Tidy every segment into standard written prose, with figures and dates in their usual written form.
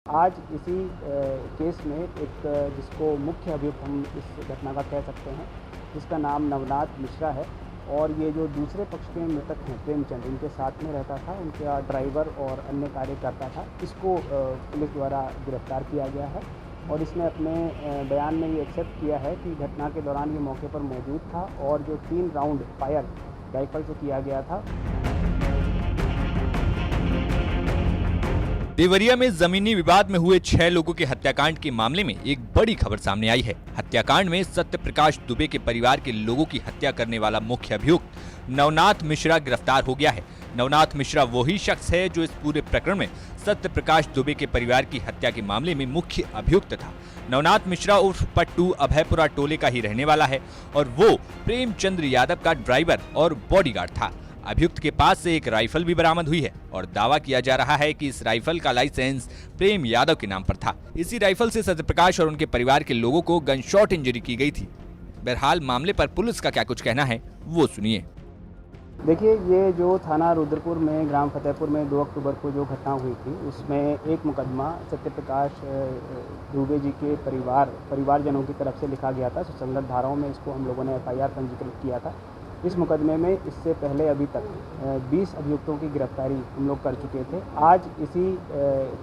आज इसी केस में एक जिसको मुख्य अभियुक्त हम इस घटना का कह सकते हैं, जिसका नाम नवनाथ मिश्रा है और ये जो दूसरे पक्ष के मृतक हैं प्रेमचंद, इनके साथ में रहता था, उनका ड्राइवर और अन्य कार्य करता था। इसको पुलिस द्वारा गिरफ्तार किया गया है और इसने अपने बयान में ये एक्सेप्ट किया है कि घटना के दौरान ये मौके पर मौजूद था और जो 3 राउंड फायर राइफल से किया गया था। देवरिया में जमीनी विवाद में हुए 6 लोगों के हत्याकांड के मामले में एक बड़ी खबर सामने आई है। हत्याकांड में सत्य प्रकाश दुबे के परिवार के लोगों की हत्या करने वाला मुख्य अभियुक्त नवनाथ मिश्रा गिरफ्तार हो गया है। नवनाथ मिश्रा वही शख्स है जो इस पूरे प्रकरण में सत्य प्रकाश दुबे के परिवार की हत्या के मामले में मुख्य अभियुक्त था। नवनाथ मिश्रा उर्फ पट्टू अभयपुरा टोले का ही रहने वाला है और वो प्रेमचंद यादव का ड्राइवर और बॉडीगार्ड था। अभियुक्त के पास से एक राइफल भी बरामद हुई है और दावा किया जा रहा है कि इस राइफल का लाइसेंस प्रेम यादव के नाम पर था। इसी राइफल से सत्यप्रकाश और उनके परिवार के लोगों को गन शॉट इंजरी की गई थी। बहरहाल मामले पर पुलिस का क्या कुछ कहना है वो सुनिए। देखिए, ये जो थाना रुद्रपुर में ग्राम फतेहपुर में 2 अक्टूबर को जो घटना हुई थी, उसमें एक मुकदमा सत्यप्रकाश दुबे जी के परिवारजनों की तरफ से लिखा गया था। सुसंगत धाराओं में इसको हम लोगों ने FIR पंजीकृत किया था। इस मुकदमे में इससे पहले अभी तक 20 अभियुक्तों की गिरफ्तारी हम लोग कर चुके थे। आज इसी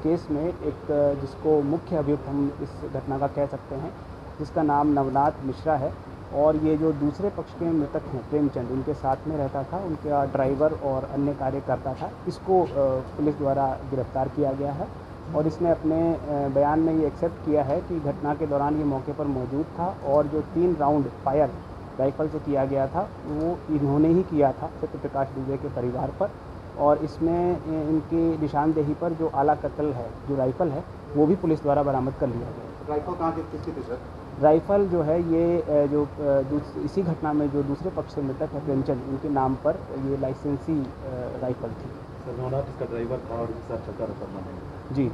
केस में एक जिसको मुख्य अभियुक्त हम इस घटना का कह सकते हैं, जिसका नाम नवनाथ मिश्रा है और ये जो दूसरे पक्ष के मृतक हैं प्रेमचंद, इनके साथ में रहता था, उनका ड्राइवर और अन्य कार्य करता था। इसको पुलिस द्वारा गिरफ्तार किया गया है और इसने अपने बयान में ये एक्सेप्ट किया है कि घटना के दौरान ये मौके पर मौजूद था और जो 3 राउंड फायर राइफल से किया गया था वो इन्होंने ही किया था सत्यप्रकाश दुबे के परिवार पर। और इसमें इनकी निशानदेही पर जो आला कत्ल है, जो राइफल है, वो भी पुलिस द्वारा बरामद कर लिया गया। राइफल कहाँ किसकी थी सर? राइफल जो है ये जो इसी घटना में जो दूसरे पक्ष से मृतक है प्रेमचंद, उनके नाम पर ये लाइसेंसी राइफल थी। सर नवनाथ इसका ड्राइवर था और इसका चलता रहता जी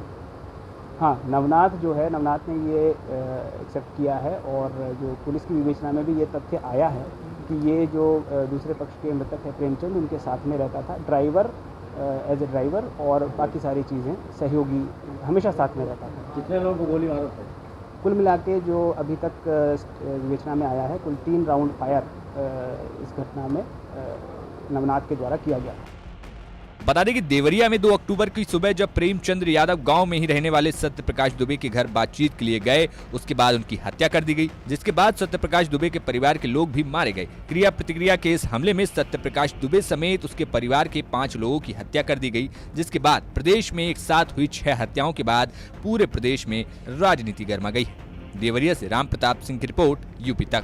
हाँ, नवनाथ जो है, नवनाथ ने ये एक्सेप्ट किया है और जो पुलिस की विवेचना में भी ये तथ्य आया है कि ये जो दूसरे पक्ष के मृतक है प्रेमचंद, उनके साथ में रहता था, ड्राइवर एज ए ड्राइवर और बाकी सारी चीज़ें सहयोगी हमेशा साथ में रहता था। कितने लोगों को गोली मारा था? कुल मिला के जो अभी तक विवेचना में आया है, कुल 3 राउंड फायर इस घटना में नवनाथ के द्वारा किया गया। बता दें कि देवरिया में 2 अक्टूबर की सुबह जब प्रेमचंद यादव गांव में ही रहने वाले सत्यप्रकाश दुबे के घर बातचीत के लिए गए, उसके बाद उनकी हत्या कर दी गई, जिसके बाद सत्यप्रकाश दुबे के परिवार के लोग भी मारे गए। क्रिया प्रतिक्रिया के इस हमले में सत्यप्रकाश दुबे समेत उसके परिवार के 5 लोगों की हत्या कर दी गई, जिसके बाद प्रदेश में एक साथ हुई 6 हत्याओं के बाद पूरे प्रदेश में राजनीति गर्मा गई है। देवरिया से राम प्रताप सिंह की रिपोर्ट, यूपी तक।